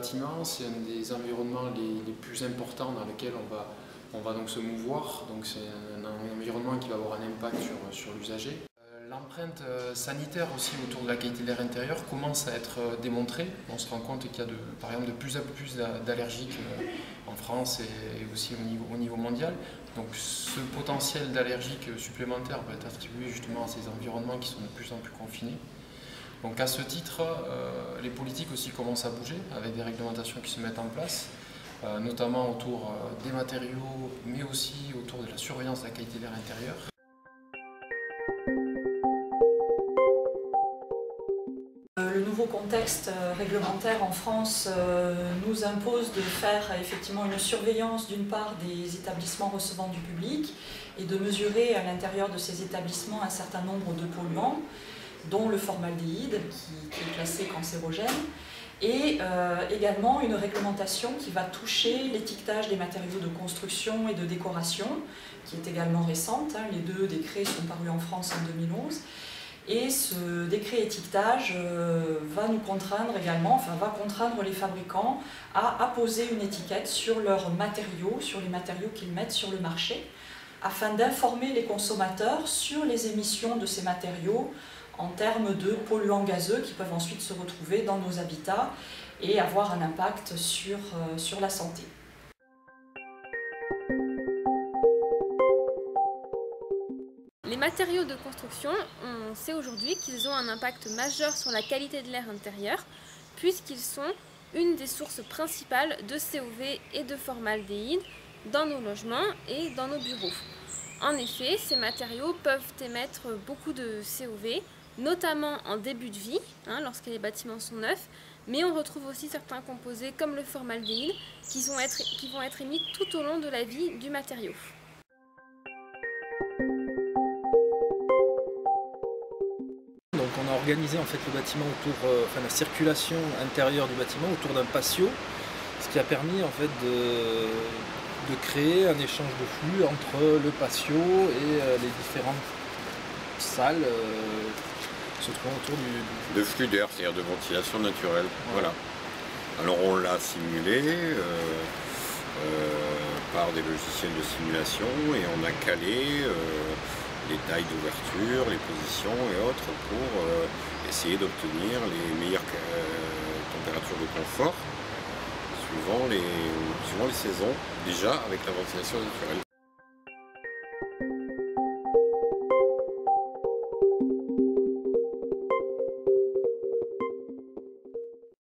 bâtiment, c'est un des environnements les plus importants dans lesquels on va donc se mouvoir. Donc c'est un environnement qui va avoir un impact sur l'usager. L'empreinte sanitaire aussi autour de la qualité de l'air intérieur commence à être démontrée. On se rend compte qu'il y a par exemple de plus en plus d'allergiques en France et aussi au niveau mondial. Donc ce potentiel d'allergiques supplémentaire va être attribué justement à ces environnements qui sont de plus en plus confinés. Donc à ce titre, les politiques aussi commencent à bouger avec des réglementations qui se mettent en place, notamment autour des matériaux, mais aussi autour de la surveillance de la qualité de l'air intérieur. Le nouveau contexte réglementaire en France nous impose de faire effectivement une surveillance d'une part des établissements recevant du public et de mesurer à l'intérieur de ces établissements un certain nombre de polluants, dont le formaldéhyde qui est classé cancérogène, et également une réglementation qui va toucher l'étiquetage des matériaux de construction et de décoration, qui est également récente. Les deux décrets sont parus en France en 2011. Et ce décret étiquetage va nous contraindre également, va contraindre les fabricants à apposer une étiquette sur leurs matériaux, sur les matériaux qu'ils mettent sur le marché, afin d'informer les consommateurs sur les émissions de ces matériaux en termes de polluants gazeux qui peuvent ensuite se retrouver dans nos habitats et avoir un impact sur la santé. Les matériaux de construction, on sait aujourd'hui qu'ils ont un impact majeur sur la qualité de l'air intérieur, puisqu'ils sont une des sources principales de COV et de formaldéhyde dans nos logements et dans nos bureaux. En effet, ces matériaux peuvent émettre beaucoup de COV, notamment en début de vie, lorsque les bâtiments sont neufs, mais on retrouve aussi certains composés comme le formaldéhyde qui vont être émis tout au long de la vie du matériau. Donc on a organisé en fait le bâtiment autour, la circulation intérieure du bâtiment autour d'un patio, ce qui a permis en fait de créer un échange de flux entre le patio et les différentes salles se trouvant autour de flux d'air, c'est-à-dire de ventilation naturelle. Voilà. Alors on l'a simulé par des logiciels de simulation et on a calé les tailles d'ouverture, les positions et autres pour essayer d'obtenir les meilleures températures de confort suivant les saisons, déjà avec la ventilation naturelle.